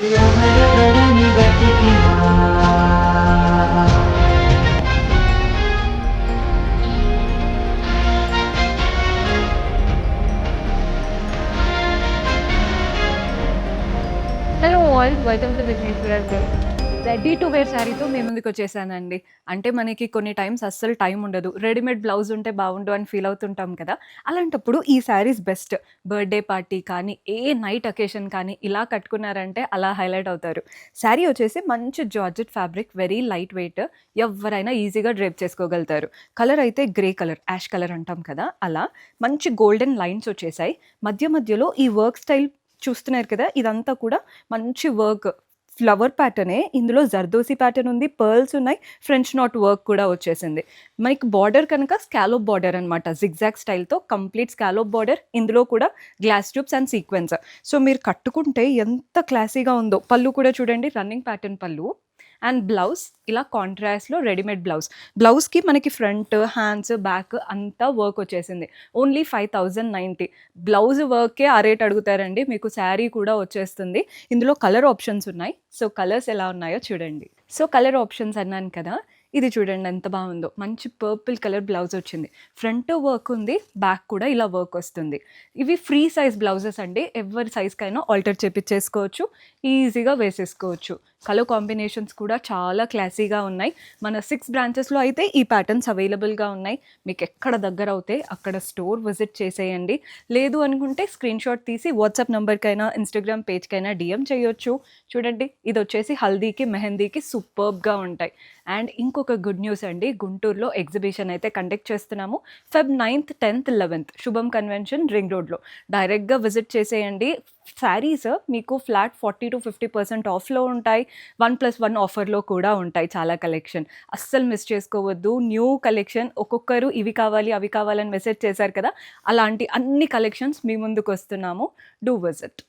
రమరగడని బతికినా hello all welcome to Vignesh garu. Ready to wear శారీతో మీ ముందుకు వచ్చేసానండి. అంటే మనకి కొన్ని టైమ్స్ అస్సలు టైం ఉండదు. రెడీమేడ్ బ్లౌజ్ ఉంటే బాగుండు అని ఫీల్ అవుతుంటాం కదా! అలాంటప్పుడు ఈ శారీస్ బెస్ట్. బర్త్‌డే పార్టీ కానీ, ఏ నైట్ అకేషన్ కానీ ఇలా కట్టుకున్నారంటే అలా హైలైట్ అవుతారు. శారీ వచ్చేసి మంచి georgette fabric, very light weight. ఎవ్వరైనా ఈజీగా డ్రేప్ చేసుకోగలుగుతారు. కలర్ అయితే గ్రే కలర్, యాష్ కలర్ అంటాం కదా! అలా మంచి గోల్డెన్ లైన్స్ వచ్చేసాయి. మధ్య మధ్యలో ఈ వర్క్ స్టైల్ చూస్తున్నారు కదా! ఇదంతా కూడా మంచి వర్క్. ఫ్లవర్ ప్యాటర్నే. ఇందులో జర్దోసి ప్యాటర్న్ ఉంది, పర్ల్స్ ఉన్నాయి, ఫ్రెంచ్ నాట్ వర్క్ కూడా వచ్చేసింది. మనకి బార్డర్ కనుక స్కాలోప్ బార్డర్ అనమాట. జిగ్‌జాగ్ స్టైల్‌తో కంప్లీట్ స్కాలోప్ బార్డర్. ఇందులో కూడా glass tubes and sequins. So, మీరు కట్టుకుంటే ఎంత క్లాసీగా ఉందో. పళ్ళు కూడా చూడండి, రన్నింగ్ ప్యాటర్న్ పళ్ళు. అండ్ బ్లౌజ్ ఇలా కాంట్రాస్ట్‌లో రెడీమేడ్ బ్లౌజ్. బ్లౌజ్‌కి మనకి ఫ్రంట్, హ్యాండ్స్, బ్యాక్ అంతా వర్క్ వచ్చేసింది. ఓన్లీ 5090. బ్లౌజ్ వర్కే ఆ రేట్ అడుగుతారండి. మీకు శారీ కూడా వచ్చేస్తుంది. ఇందులో కలర్ ఆప్షన్స్ ఉన్నాయి. సో, కలర్స్ ఎలా ఉన్నాయో చూడండి. సో, కలర్ ఆప్షన్స్ అన్నాను కదా! ఇది చూడండి ఎంత బాగుందో. మంచి పర్పుల్ కలర్ బ్లౌజ్ వచ్చింది. ఫ్రంట్ వర్క్ ఉంది, బ్యాక్ కూడా ఇలా వర్క్ వస్తుంది. ఇవి ఫ్రీ సైజ్ బ్లౌజెస్ అండి. ఎవరి సైజ్‌కైనా ఆల్టర్ చేపిచ్చేసుకోవచ్చు. ఈజీగా వేసేసుకోవచ్చు. కలర్ కాంబినేషన్స్ కూడా చాలా క్లాసీగా ఉన్నాయి. మన 6 బ్రాంచెస్‌లో అయితే ఈ ప్యాటర్న్స్ అవైలబుల్‌గా ఉన్నాయి. మీకు ఎక్కడ దగ్గర అవుతే అక్కడ స్టోర్ విజిట్ చేసేయండి. లేదు అనుకుంటే స్క్రీన్‌షాట్ తీసి వాట్సాప్ నంబర్‌కైనా, ఇన్‌స్టాగ్రామ్ పేజ్‌కైనా డీఎం చేయొచ్చు. చూడండి, ఇదొచ్చేసి హల్దీకి, మెహందీకి సూపర్బ్‌గా ఉంటాయి. అండ్ ఇంకొక గుడ్ న్యూస్ అండి. గుంటూరులో ఎగ్జిబిషన్ అయితే కండక్ట్ చేస్తున్నాము. ఫెబ్ 9th, 10th, 11th శుభం కన్వెన్షన్ రింగ్ రోడ్‌లో. డైరెక్ట్‌గా విజిట్ చేసేయండి. శారీస్ మీకు ఫ్లాట్ 40-50% ఆఫ్‌లో ఉంటాయి. 1+1 ఆఫర్‌లో కూడా ఉంటాయి చాలా కలెక్షన్. అస్సలు మిస్ చేసుకోవద్దు. న్యూ కలెక్షన్ ఒక్కొక్కరు ఇవి కావాలి, అవి కావాలని మెసేజ్ చేశారు కదా! అలాంటి అన్ని కలెక్షన్స్ మీ ముందుకొస్తున్నాము. Do visit.